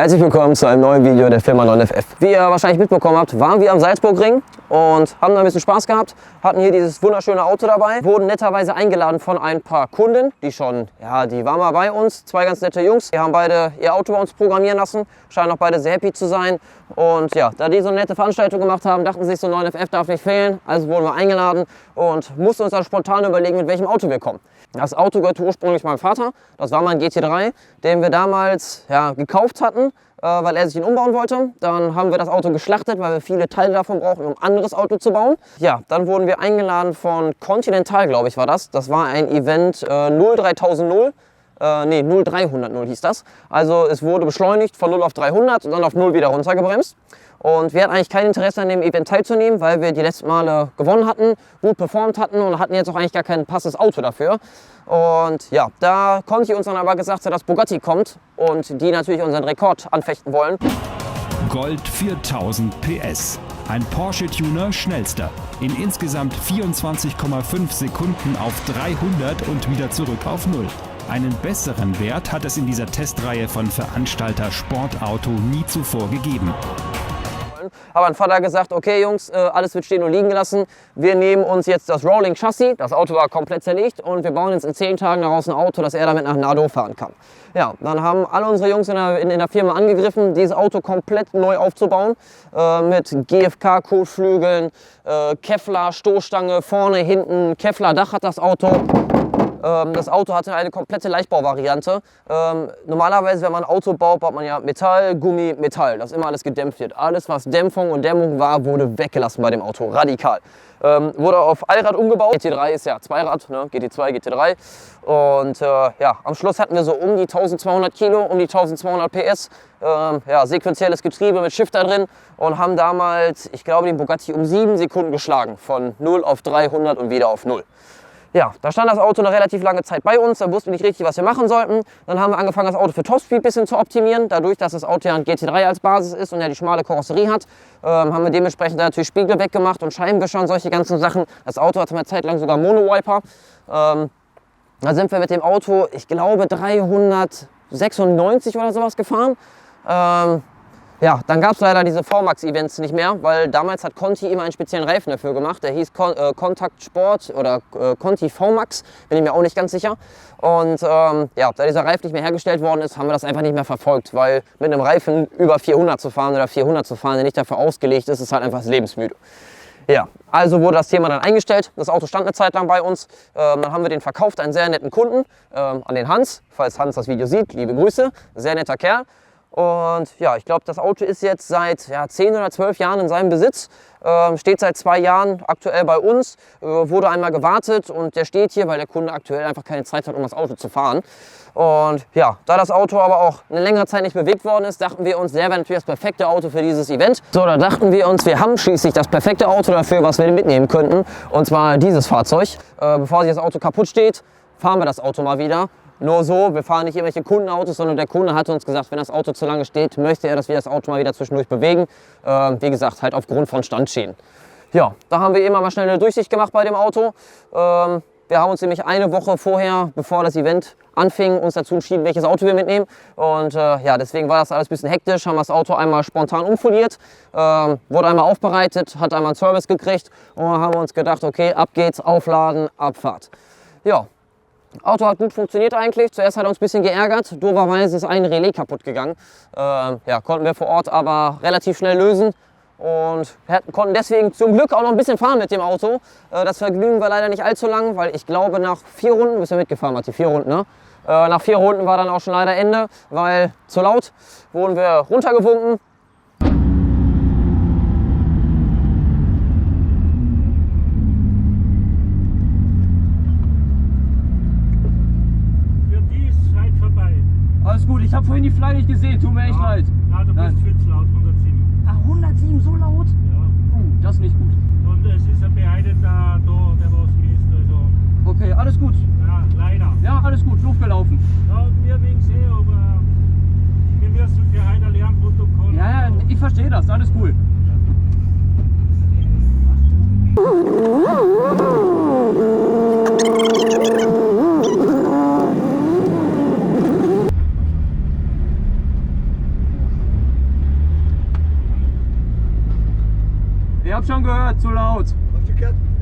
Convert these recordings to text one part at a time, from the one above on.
Herzlich willkommen zu einem neuen Video der Firma 9FF. Wie ihr wahrscheinlich mitbekommen habt, waren wir am Salzburgring und haben da ein bisschen Spaß gehabt, hatten hier dieses wunderschöne Auto dabei, wurden netterweise eingeladen von ein paar Kunden, die waren mal bei uns, zwei ganz nette Jungs, die haben beide ihr Auto bei uns programmieren lassen, scheinen auch beide sehr happy zu sein und ja, da die so eine nette Veranstaltung gemacht haben, dachten sie sich, so 9FF darf nicht fehlen, also wurden wir eingeladen und mussten uns dann spontan überlegen, mit welchem Auto wir kommen. Das Auto gehörte ursprünglich meinem Vater, das war mein GT3, den wir damals gekauft hatten, weil er sich ihn umbauen wollte. Dann haben wir das Auto geschlachtet, weil wir viele Teile davon brauchen, um ein anderes Auto zu bauen. Ja, dann wurden wir eingeladen von Continental, glaube ich war das. Das war ein Event 03000. 0300 hieß das. Also es wurde beschleunigt von 0 auf 300 und dann auf 0 wieder runtergebremst. Und wir hatten eigentlich kein Interesse an dem Event teilzunehmen, weil wir die letzten Male gewonnen hatten, gut performt hatten und hatten jetzt auch eigentlich gar kein passendes Auto dafür. Und ja, da Conti uns dann aber gesagt hat, dass Bugatti kommt und die natürlich unseren Rekord anfechten wollen. Gold 4000 PS. Ein Porsche-Tuner schnellster. In insgesamt 24,5 Sekunden auf 300 und wieder zurück auf 0. Einen besseren Wert hat es in dieser Testreihe von Veranstalter Sportauto nie zuvor gegeben. Aber mein Vater hat gesagt, okay Jungs, alles wird stehen und liegen gelassen. Wir nehmen uns jetzt das Rolling Chassis, das Auto war komplett zerlegt und wir bauen jetzt in 10 Tagen daraus ein Auto, dass er damit nach Nado fahren kann. Ja, dann haben alle unsere Jungs in der Firma angegriffen, dieses Auto komplett neu aufzubauen. Mit GFK-Kotflügeln, Kevlar-Stoßstange, vorne, hinten, Kevlar-Dach hat das Auto. Das Auto hatte eine komplette Leichtbauvariante. Normalerweise, wenn man ein Auto baut, baut man ja Metall, Gummi, Metall, dass immer alles gedämpft wird. Alles, was Dämpfung und Dämmung war, wurde weggelassen bei dem Auto, radikal. Wurde auf Allrad umgebaut. GT3 ist ja Zweirad, ne? GT2, GT3. Und ja, am Schluss hatten wir so um die 1200 Kilo, um die 1200 PS. Ja, sequenzielles Getriebe mit Shifter drin und haben damals, ich glaube, den Bugatti um 7 Sekunden geschlagen. Von 0 auf 300 und wieder auf 0. Ja, da stand das Auto eine relativ lange Zeit bei uns, da wussten wir nicht richtig, was wir machen sollten. Dann haben wir angefangen, das Auto für Topspeed ein bisschen zu optimieren. Dadurch, dass das Auto ja ein GT3 als Basis ist und ja die schmale Karosserie hat, haben wir dementsprechend natürlich Spiegel weggemacht und Scheibenwischer und solche ganzen Sachen. Das Auto hatte eine Zeit lang sogar Mono-Wiper. Da sind wir mit dem Auto, ich glaube, 396 oder sowas gefahren. Ja, dann gab es leider diese VMAX-Events nicht mehr, weil damals hat Conti immer einen speziellen Reifen dafür gemacht. Der hieß Contact Sport oder Conti VMAX, bin ich mir auch nicht ganz sicher. Und ja, da dieser Reifen nicht mehr hergestellt worden ist, haben wir das einfach nicht mehr verfolgt, weil mit einem Reifen über 400 zu fahren oder 400 zu fahren, der nicht dafür ausgelegt ist, ist halt einfach lebensmüde. Ja, also wurde das Thema dann eingestellt. Das Auto stand eine Zeit lang bei uns. Dann haben wir den verkauft, einen sehr netten Kunden, an den Hans. Falls Hans das Video sieht, liebe Grüße, sehr netter Kerl. Und ja, ich glaube, das Auto ist jetzt seit 10 oder 12 Jahren in seinem Besitz, steht seit 2 Jahren aktuell bei uns, wurde einmal gewartet und der steht hier, weil der Kunde aktuell einfach keine Zeit hat, um das Auto zu fahren. Und ja, da das Auto aber auch eine längere Zeit nicht bewegt worden ist, dachten wir uns, der wäre natürlich das perfekte Auto für dieses Event. So, da dachten wir uns, wir haben schließlich das perfekte Auto dafür, was wir mitnehmen könnten, und zwar dieses Fahrzeug. Bevor sich das Auto kaputt steht, fahren wir das Auto mal wieder. Nur so, wir fahren nicht irgendwelche Kundenautos, sondern der Kunde hatte uns gesagt, wenn das Auto zu lange steht, möchte er, dass wir das Auto mal wieder zwischendurch bewegen. Wie gesagt, halt aufgrund von Standschäden. Ja, da haben wir immer mal schnell eine Durchsicht gemacht bei dem Auto. Wir haben uns nämlich eine Woche vorher, bevor das Event anfing, uns dazu entschieden, welches Auto wir mitnehmen. Und ja, deswegen war das alles ein bisschen hektisch, haben das Auto einmal spontan umfoliert, wurde einmal aufbereitet, hat einmal einen Service gekriegt und dann haben wir uns gedacht, okay, ab geht's, aufladen, Abfahrt. Ja. Auto hat gut funktioniert eigentlich. Zuerst hat er uns ein bisschen geärgert. Dooferweise ist ein Relais kaputt gegangen. Ja, konnten wir vor Ort aber relativ schnell lösen und konnten deswegen zum Glück auch noch ein bisschen fahren mit dem Auto. Das Vergnügen war leider nicht allzu lang, weil ich glaube, nach 4 Runden, bist du mitgefahren, Matti, 4 Runden, ne? Nach 4 Runden war dann auch schon leider Ende, weil zu laut wurden wir runtergewunken. Alles gut, ich habe vorhin die Flagge nicht gesehen, tut mir echt leid. Ja, du bist viel zu laut, 107. Ach, 107, so laut? Ja. Das ist nicht gut. Und es ist ein beeideter da, der was misst, also. Okay, alles gut. Ja, leider. Ja, alles gut, Luft gelaufen. Ja, wir wegen aber wir müssen für heute ein Lernprotokoll. Ja, ich verstehe das, alles cool.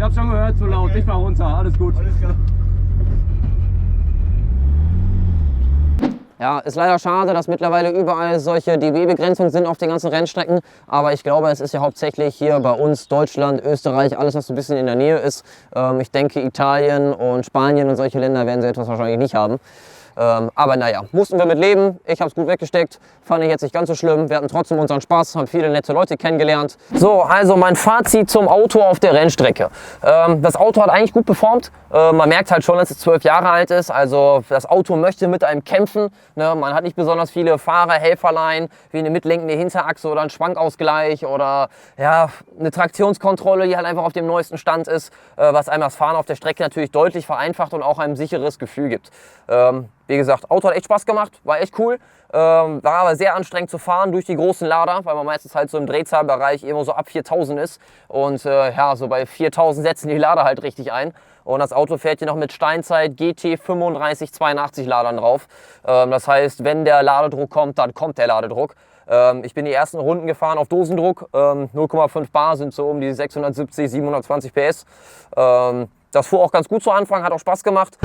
hab's schon gehört, zu laut. Ich fahr runter, alles gut. Alles klar. Ja, ist leider schade, dass mittlerweile überall solche dB-Begrenzungen sind auf den ganzen Rennstrecken. Aber ich glaube, es ist ja hauptsächlich hier bei uns, Deutschland, Österreich, alles was so ein bisschen in der Nähe ist. Ich denke, Italien und Spanien und solche Länder werden sie etwas wahrscheinlich nicht haben. Aber naja, mussten wir mit leben. Ich habe es gut weggesteckt. Fand ich jetzt nicht ganz so schlimm. Wir hatten trotzdem unseren Spaß, haben viele nette Leute kennengelernt. So, also mein Fazit zum Auto auf der Rennstrecke. Das Auto hat eigentlich gut performt. Man merkt halt schon, dass es 12 Jahre alt ist. Also das Auto möchte mit einem kämpfen. Ne? Man hat nicht besonders viele Fahrer, Helferlein, wie eine mitlenkende Hinterachse oder ein Schwankausgleich oder ja, eine Traktionskontrolle, die halt einfach auf dem neuesten Stand ist, was einem das Fahren auf der Strecke natürlich deutlich vereinfacht und auch ein sicheres Gefühl gibt. Wie gesagt, Auto hat echt Spaß gemacht, war echt cool. War aber sehr anstrengend zu fahren durch die großen Lader, weil man meistens halt so im Drehzahlbereich irgendwo so ab 4000 ist. Und ja, so bei 4000 setzen die Lader halt richtig ein. Und das Auto fährt hier noch mit Steinzeit GT 3582 Ladern drauf. Das heißt, wenn der Ladedruck kommt, dann kommt der Ladedruck. Ich bin die ersten Runden gefahren auf Dosendruck. 0,5 Bar sind so um die 670, 720 PS. Das fuhr auch ganz gut zu Anfang, hat auch Spaß gemacht.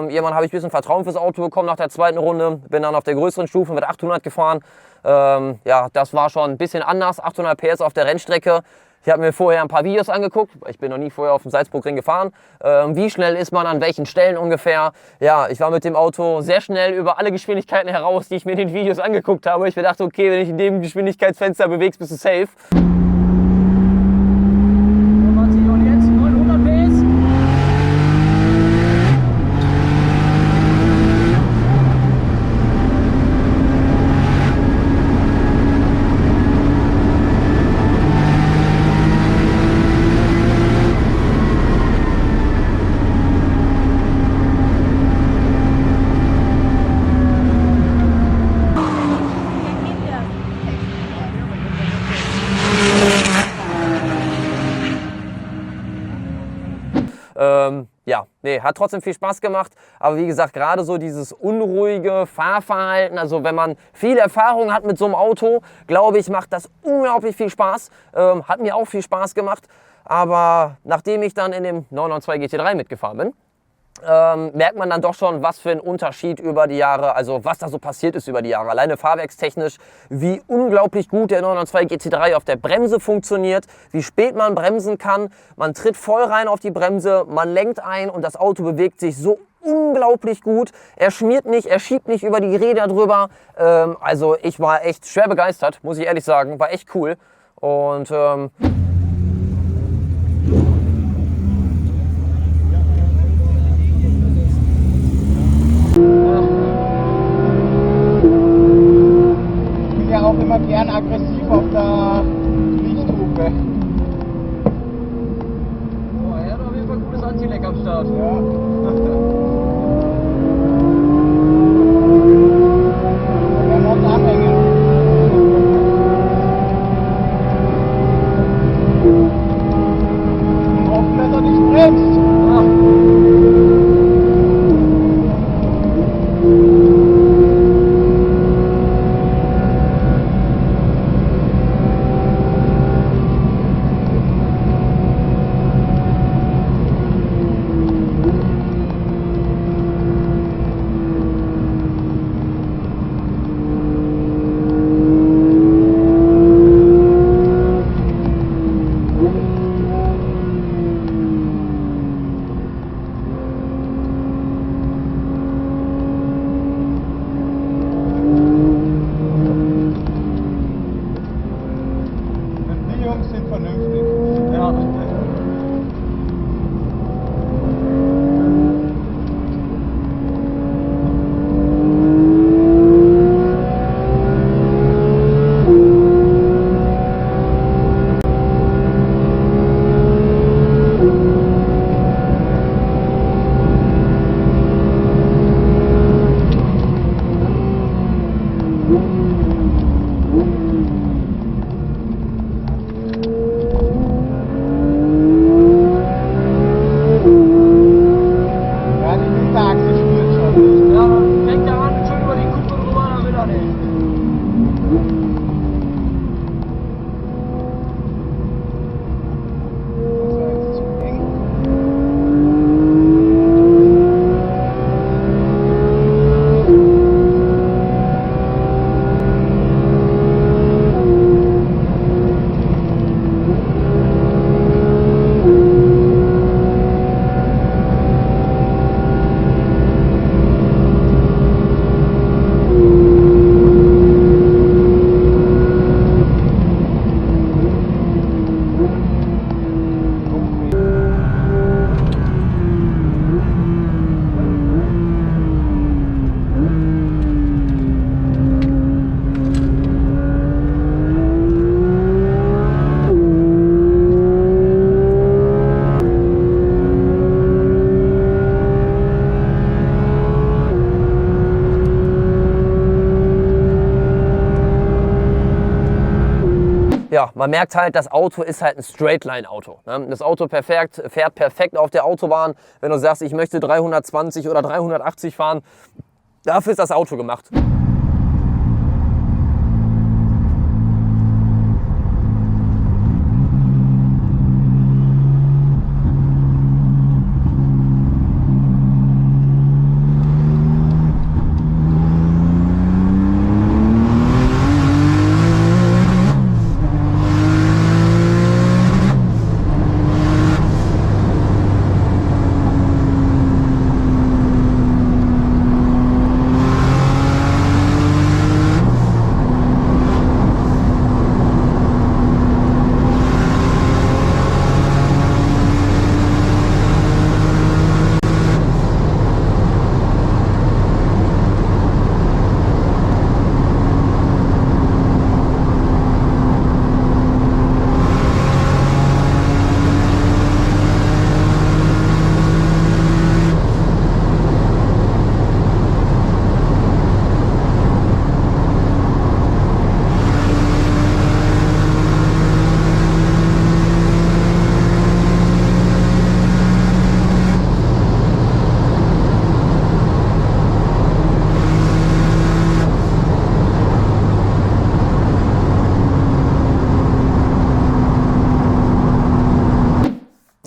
Irgendwann habe ich ein bisschen Vertrauen fürs Auto bekommen nach der zweiten Runde. Bin dann auf der größeren Stufe mit 800 gefahren. Ja, das war schon ein bisschen anders. 800 PS auf der Rennstrecke. Ich habe mir vorher ein paar Videos angeguckt. Ich bin noch nie vorher auf dem Salzburgring gefahren. Wie schnell ist man an welchen Stellen ungefähr? Ja, ich war mit dem Auto sehr schnell über alle Geschwindigkeiten heraus, die ich mir in den Videos angeguckt habe. Ich mir dachte, okay, wenn ich in dem Geschwindigkeitsfenster bewegst, bist du safe. Und jetzt 900 PS. Ja, nee, hat trotzdem viel Spaß gemacht, aber wie gesagt, gerade so dieses unruhige Fahrverhalten, also wenn man viel Erfahrung hat mit so einem Auto, glaube ich, macht das unglaublich viel Spaß, hat mir auch viel Spaß gemacht, aber nachdem ich dann in dem 992 GT3 mitgefahren bin, merkt man dann doch schon, was für ein Unterschied über die Jahre, also was da so passiert ist über die Jahre. Alleine fahrwerkstechnisch, wie unglaublich gut der 992 GT3 auf der Bremse funktioniert, wie spät man bremsen kann. Man tritt voll rein auf die Bremse, man lenkt ein und das Auto bewegt sich so unglaublich gut. Er schmiert nicht, er schiebt nicht über die Räder drüber. Also ich war echt schwer begeistert, muss ich ehrlich sagen. War echt cool. Und Ich bin ja auch immer gern aggressiv auf der Richthupe. Oh, er hat auf jeden Fall ein gutes Anti-Leck am Start. Der muss anhängen. Und hoffen, dass er nicht bremst. Ja, die Hinterachse spürt schon nicht. Ja, fängt er an, schon über die Kuppe drüber, dann will er nicht. Das war jetzt zu eng. Ja, man merkt halt, das Auto ist halt ein Straightline-Auto. Ne? Das Auto fährt perfekt auf der Autobahn. Wenn du sagst, ich möchte 320 oder 380 fahren, dafür ist das Auto gemacht.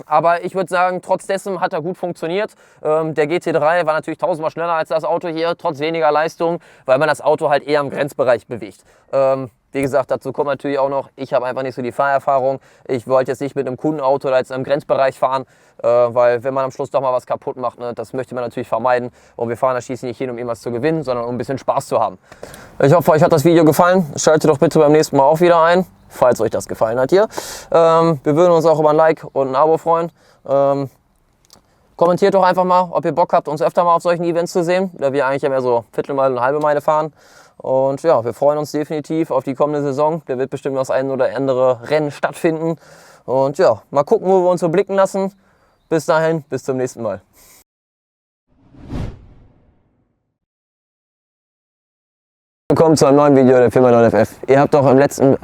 Aber ich würde sagen, trotz dessen hat er gut funktioniert. Der GT3 war natürlich tausendmal schneller als das Auto hier, trotz weniger Leistung, weil man das Auto halt eher im Grenzbereich bewegt. Wie gesagt, dazu kommt natürlich auch noch, ich habe einfach nicht so die Fahrerfahrung. Ich wollte jetzt nicht mit einem Kundenauto da jetzt im Grenzbereich fahren, weil wenn man am Schluss doch mal was kaputt macht, ne, das möchte man natürlich vermeiden. Und wir fahren da schließlich nicht hin, um irgendwas zu gewinnen, sondern um ein bisschen Spaß zu haben. Ich hoffe, euch hat das Video gefallen. Schaltet doch bitte beim nächsten Mal auch wieder ein, falls euch das gefallen hat hier. Wir würden uns auch über ein Like und ein Abo freuen. Kommentiert doch einfach mal, ob ihr Bock habt, uns öfter mal auf solchen Events zu sehen, da wir eigentlich ja mehr so Viertelmeile und halbe Meile fahren. Und ja, wir freuen uns definitiv auf die kommende Saison. Da wird bestimmt das ein oder andere Rennen stattfinden. Und ja, mal gucken, wo wir uns so blicken lassen. Bis dahin, bis zum nächsten Mal. Willkommen zu einem neuen Video der Firma 9FF. Ihr habt doch im letzten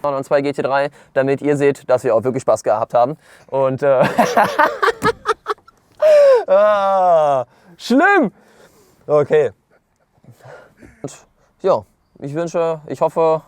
2 GT3, damit ihr seht, dass wir auch wirklich Spaß gehabt haben. Und schlimm! Okay. Und, ja, ich hoffe,